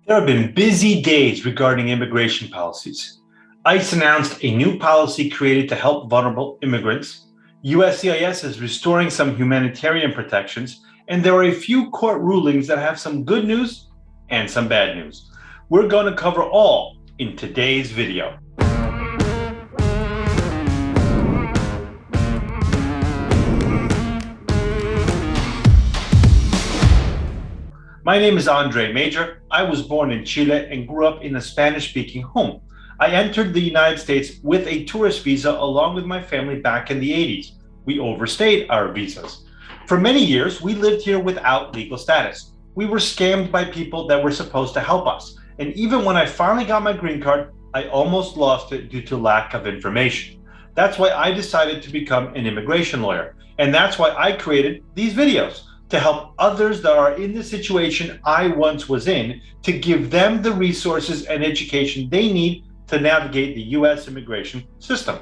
There have been busy days regarding immigration policies. ICE announced a new policy created to help vulnerable immigrants. USCIS is restoring some humanitarian protections, and there are a few court rulings that have some good news and some bad news. We're going to cover all in today's video. My name is Andres Mejer. I was born in Chile and grew up in a Spanish-speaking home. I entered the United States with a tourist visa along with my family back in the 80s. We overstayed our visas. For many years, we lived here without legal status. We were scammed by people that were supposed to help us. And even when I finally got my green card, I almost lost it due to lack of information. That's why I decided to become an immigration lawyer. And that's why I created these videos, to help others that are in the situation I once was in, to give them the resources and education they need to navigate the US immigration system.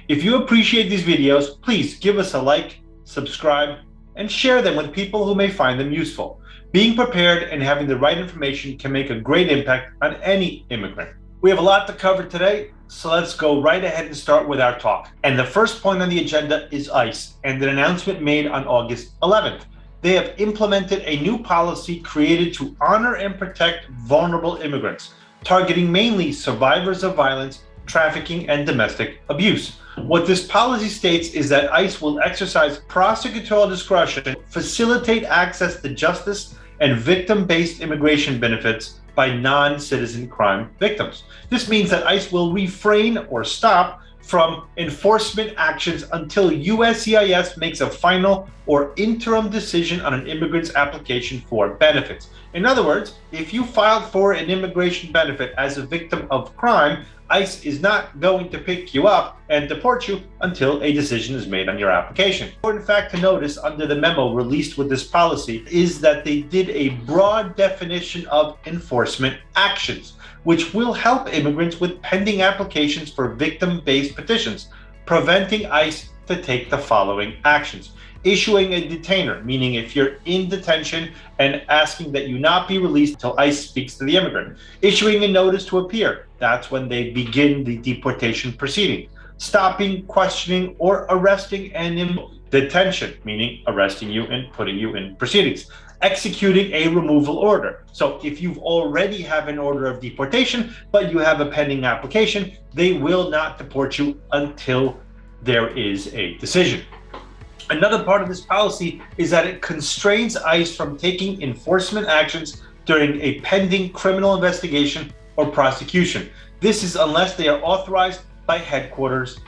If you appreciate these videos, please give us a like, subscribe, and share them with people who may find them useful. Being prepared and having the right information can make a great impact on any immigrant. We have a lot to cover today, so let's go right ahead and start with our talk. And the first point on the agenda is ICE and an announcement made on August 11th. They have implemented a new policy created to honor and protect vulnerable immigrants, targeting mainly survivors of violence, trafficking, and domestic abuse. What this policy states is that ICE will exercise prosecutorial discretion, facilitate access to justice and victim-based immigration benefits by non-citizen crime victims. This means that ICE will refrain or stop from enforcement actions until USCIS makes a final or interim decision on an immigrant's application for benefits. In other words, if you filed for an immigration benefit as a victim of crime, ICE is not going to pick you up and deport you until a decision is made on your application. Important fact to notice under the memo released with this policy is that they did a broad definition of enforcement actions, which will help immigrants with pending applications for victim-based petitions, preventing ICE to take the following actions. Issuing a detainer, meaning if you're in detention and asking that you not be released until ICE speaks to the immigrant. Issuing a notice to appear, that's when they begin the deportation proceeding. Stopping, questioning, or arresting and detention, meaning arresting you and putting you in proceedings. Executing a removal order. So if you've already have an order of deportation, but you have a pending application, they will not deport you until there is a decision. Another part of this policy is that it constrains ICE from taking enforcement actions during a pending criminal investigation or prosecution. This is unless they are authorized by headquarters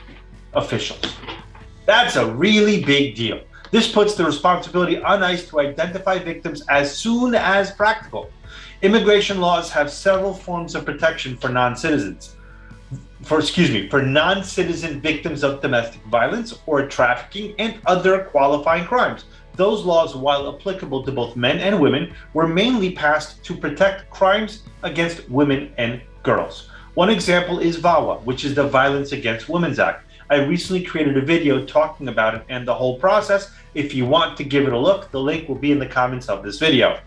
officials. That's a really big deal. This puts the responsibility on ICE to identify victims as soon as practical. Immigration laws have several forms of protection for non-citizens. For non-citizen victims of domestic violence or trafficking and other qualifying crimes. Those laws, while applicable to both men and women, were mainly passed to protect crimes against women and girls. One example is VAWA, which is the Violence Against Women's Act. I recently created a video talking about it and the whole process. If you want to give it a look, the link will be in the comments of this video.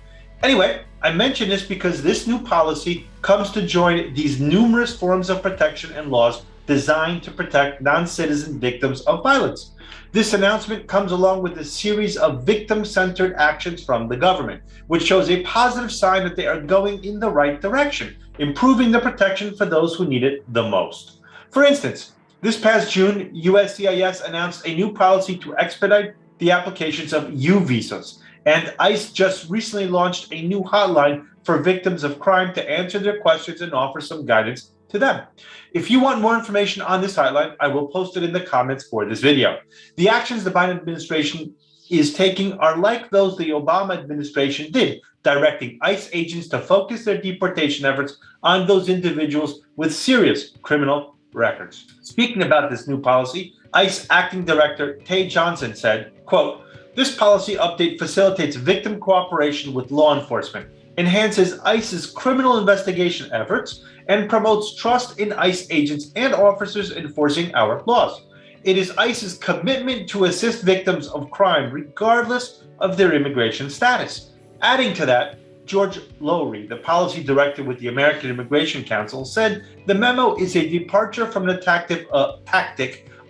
Anyway, I mention this because this new policy comes to join these numerous forms of protection and laws designed to protect non-citizen victims of violence. This announcement comes along with a series of victim-centered actions from the government, which shows a positive sign that they are going in the right direction, improving the protection for those who need it the most. For instance, this past June, USCIS announced a new policy to expedite the applications of U visas. And ICE just recently launched a new hotline for victims of crime to answer their questions and offer some guidance to them. If you want more information on this hotline, I will post it in the comments for this video. The actions the Biden administration is taking are like those the Obama administration did, directing ICE agents to focus their deportation efforts on those individuals with serious criminal records. Speaking about this new policy, ICE Acting Director Tay Johnson said, quote, "This policy update facilitates victim cooperation with law enforcement, enhances ICE's criminal investigation efforts, and promotes trust in ICE agents and officers enforcing our laws. It is ICE's commitment to assist victims of crime regardless of their immigration status." Adding to that, George Lowry, the policy director with the American Immigration Council, said the memo is a departure from the tactic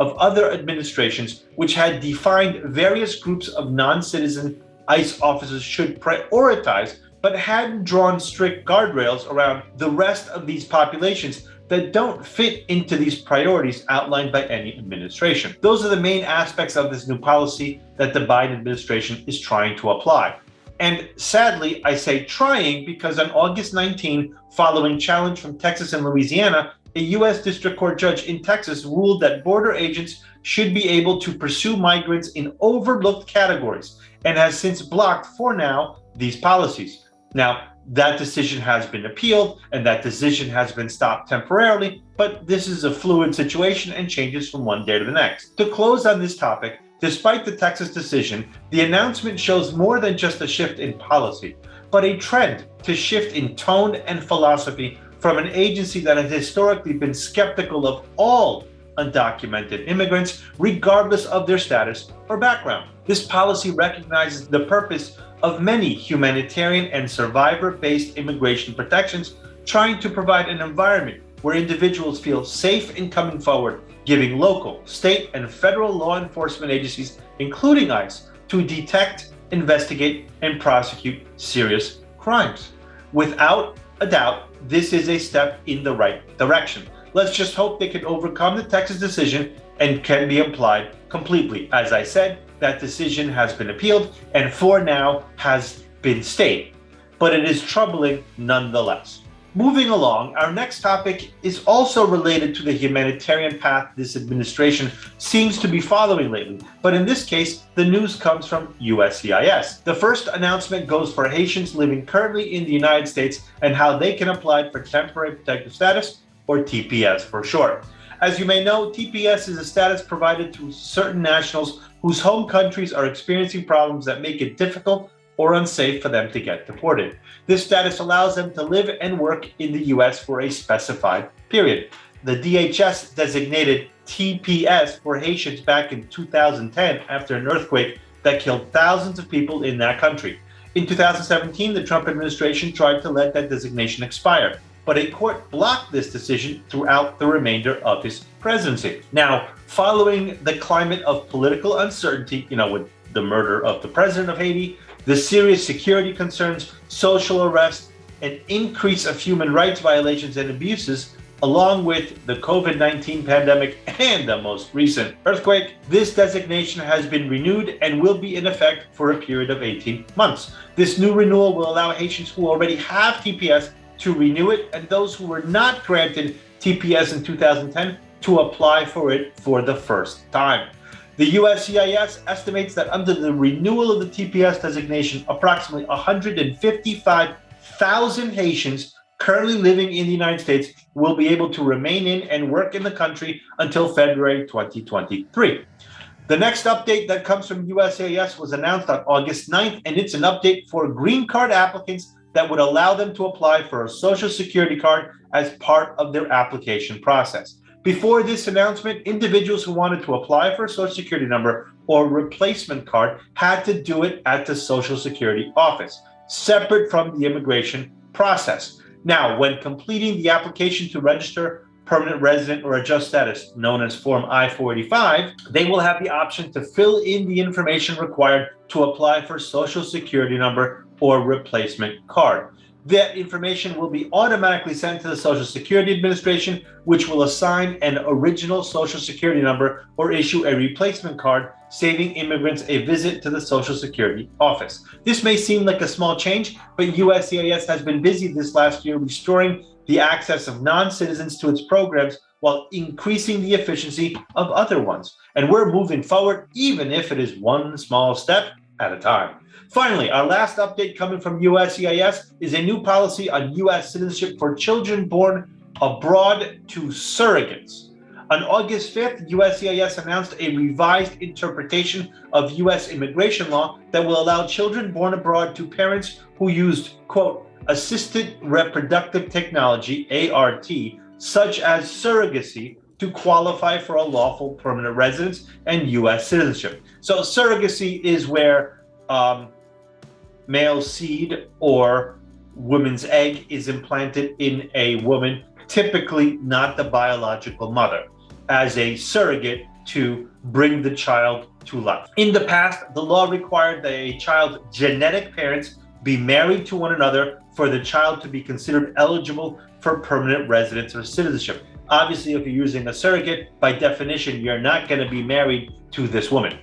of other administrations, which had defined various groups of non-citizen ICE officers should prioritize, but hadn't drawn strict guardrails around the rest of these populations that don't fit into these priorities outlined by any administration. Those are the main aspects of this new policy that the Biden administration is trying to apply. And sadly, I say trying because on August 19, following challenge from Texas and Louisiana, a U.S. District Court judge in Texas ruled that border agents should be able to pursue migrants in overlooked categories and has since blocked, for now, these policies. Now, that decision has been appealed and that decision has been stopped temporarily, but this is a fluid situation and changes from one day to the next. To close on this topic, despite the Texas decision, the announcement shows more than just a shift in policy, but a trend to shift in tone and philosophy from an agency that has historically been skeptical of all undocumented immigrants, regardless of their status or background. This policy recognizes the purpose of many humanitarian and survivor-based immigration protections, trying to provide an environment where individuals feel safe in coming forward, giving local, state, and federal law enforcement agencies, including ICE, to detect, investigate, and prosecute serious crimes. Without a doubt, this is a step in the right direction. Let's just hope they can overcome the Texas decision and can be applied completely. As I said, that decision has been appealed and for now has been stayed, but it is troubling nonetheless. Moving along, our next topic is also related to the humanitarian path this administration seems to be following lately, but in this case, the news comes from USCIS. The first announcement goes for Haitians living currently in the United States and how they can apply for temporary protective status, or TPS for short. As you may know, TPS is a status provided to certain nationals whose home countries are experiencing problems that make it difficult or unsafe for them to get deported. This status allows them to live and work in the U.S. for a specified period. The DHS designated TPS for Haitians back in 2010 after an earthquake that killed thousands of people in that country. In 2017, the Trump administration tried to let that designation expire, but a court blocked this decision throughout the remainder of his presidency. Now, following the climate of political uncertainty, with the murder of the president of Haiti, the serious security concerns, social arrest, an increase of human rights violations and abuses, along with the COVID-19 pandemic and the most recent earthquake, this designation has been renewed and will be in effect for a period of 18 months. This new renewal will allow Haitians who already have TPS to renew it, and those who were not granted TPS in 2010 to apply for it for the first time. The USCIS estimates that under the renewal of the TPS designation, approximately 155,000 Haitians currently living in the United States will be able to remain in and work in the country until February 2023. The next update that comes from USCIS was announced on August 9th, and it's an update for green card applicants that would allow them to apply for a Social Security card as part of their application process. Before this announcement, individuals who wanted to apply for a Social Security number or replacement card had to do it at the Social Security office, separate from the immigration process. Now, when completing the application to register permanent resident or adjust status, known as Form I-485, they will have the option to fill in the information required to apply for Social Security number or replacement card. That information will be automatically sent to the Social Security Administration, which will assign an original Social Security number or issue a replacement card, saving immigrants a visit to the Social Security office. This may seem like a small change, but USCIS has been busy this last year restoring the access of non-citizens to its programs while increasing the efficiency of other ones. And we're moving forward, even if it is one small step at a time. Finally, our last update coming from USCIS is a new policy on U.S. citizenship for children born abroad to surrogates. On August 5th, USCIS announced a revised interpretation of U.S. immigration law that will allow children born abroad to parents who used, quote, assisted reproductive technology, ART, such as surrogacy, to qualify for a lawful permanent residence and U.S. citizenship. So surrogacy is where male seed or woman's egg is implanted in a woman, typically not the biological mother, as a surrogate to bring the child to life. In the past, the law required that a child's genetic parents be married to one another for the child to be considered eligible for permanent residence or citizenship. Obviously, if you're using a surrogate, by definition, you're not going to be married to this woman.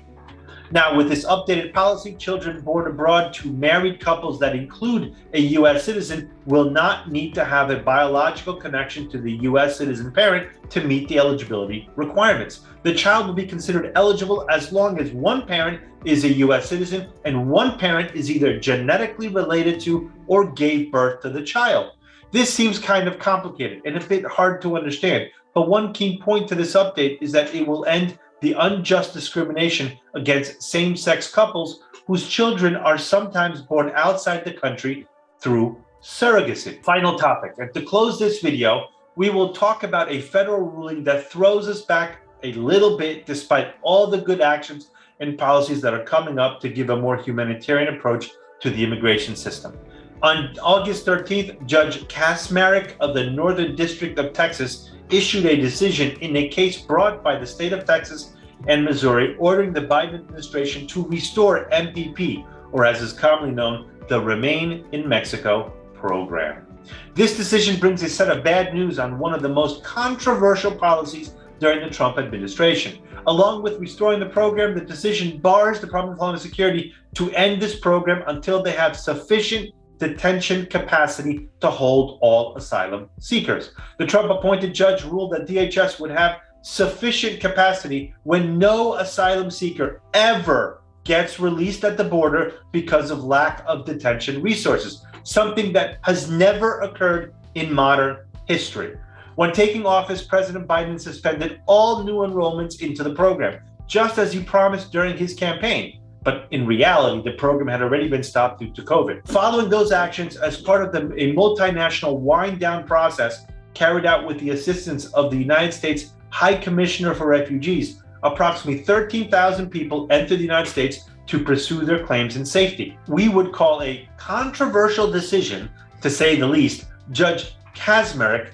Now, with this updated policy, children born abroad to married couples that include a U.S. citizen will not need to have a biological connection to the U.S. citizen parent to meet the eligibility requirements. The child will be considered eligible as long as one parent is a U.S. citizen and one parent is either genetically related to or gave birth to the child. This seems kind of complicated and a bit hard to understand, but one key point to this update is that it will end the unjust discrimination against same-sex couples whose children are sometimes born outside the country through surrogacy. Final topic, and to close this video, we will talk about a federal ruling that throws us back a little bit despite all the good actions and policies that are coming up to give a more humanitarian approach to the immigration system. On August 13th, Judge Kacsmaryk of the Northern District of Texas issued a decision in a case brought by the state of Texas and Missouri, ordering the Biden administration to restore MPP, or as is commonly known, the Remain in Mexico program. This decision brings a set of bad news on one of the most controversial policies during the Trump administration. Along with restoring the program, the decision bars the Department of Homeland Security to end this program until they have sufficient detention capacity to hold all asylum seekers. The Trump-appointed judge ruled that DHS would have sufficient capacity when no asylum seeker ever gets released at the border because of lack of detention resources, something that has never occurred in modern history. When taking office, President Biden suspended all new enrollments into the program, just as he promised during his campaign. But in reality, the program had already been stopped due to COVID. Following those actions, as part of a multinational wind-down process carried out with the assistance of the United States High Commissioner for Refugees, approximately 13,000 people entered the United States to pursue their claims in safety. We would call a controversial decision, to say the least. Judge Kacsmaryk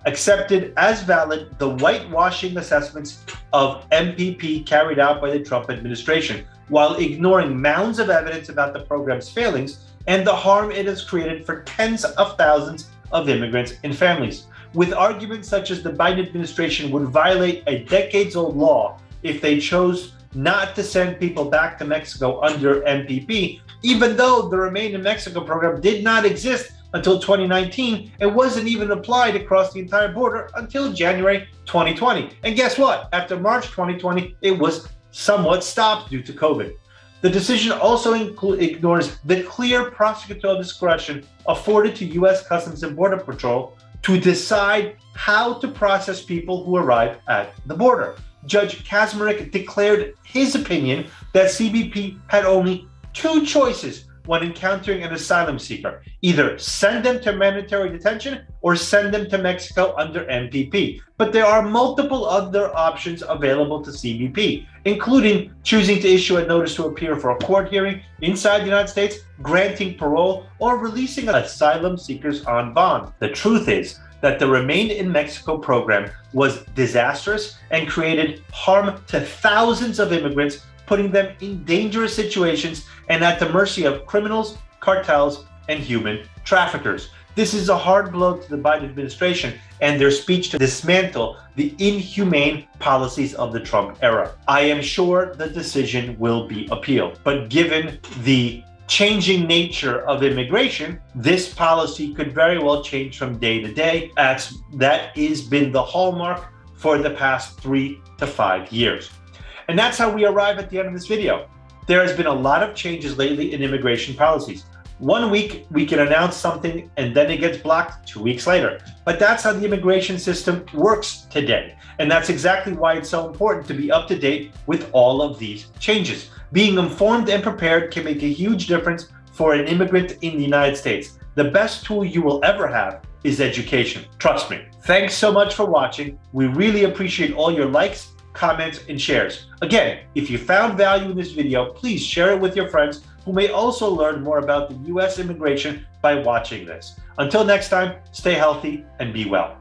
accepted as valid the whitewashing assessments of MPP carried out by the Trump administration, while ignoring mounds of evidence about the program's failings and the harm it has created for tens of thousands of immigrants and families. With arguments such as the Biden administration would violate a decades-old law if they chose not to send people back to Mexico under MPP, even though the Remain in Mexico program did not exist until 2019 and wasn't even applied across the entire border until January 2020. And guess what? After March 2020, it was somewhat stopped due to COVID. The decision also ignores the clear prosecutorial discretion afforded to U.S. Customs and Border Patrol to decide how to process people who arrive at the border. Judge Kacsmaryk declared his opinion that CBP had only two choices when encountering an asylum seeker: either send them to mandatory detention or send them to Mexico under MPP. But there are multiple other options available to CBP, including choosing to issue a notice to appear for a court hearing inside the United States, granting parole, or releasing asylum seekers on bond. The truth is that the Remain in Mexico program was disastrous and created harm to thousands of immigrants, putting them in dangerous situations and at the mercy of criminals, cartels, and human traffickers. This is a hard blow to the Biden administration and their speech to dismantle the inhumane policies of the Trump era. I am sure the decision will be appealed, but given the changing nature of immigration, this policy could very well change from day to day, as that has been the hallmark for the past 3 to 5 years. And that's how we arrive at the end of this video. There has been a lot of changes lately in immigration policies. 1 week, we can announce something and then it gets blocked 2 weeks later. But that's how the immigration system works today. And that's exactly why it's so important to be up to date with all of these changes. Being informed and prepared can make a huge difference for an immigrant in the United States. The best tool you will ever have is education. Trust me. Thanks so much for watching. We really appreciate all your likes, comments, and shares. Again, if you found value in this video, please share it with your friends who may also learn more about the U.S. immigration by watching this. Until next time, stay healthy and be well.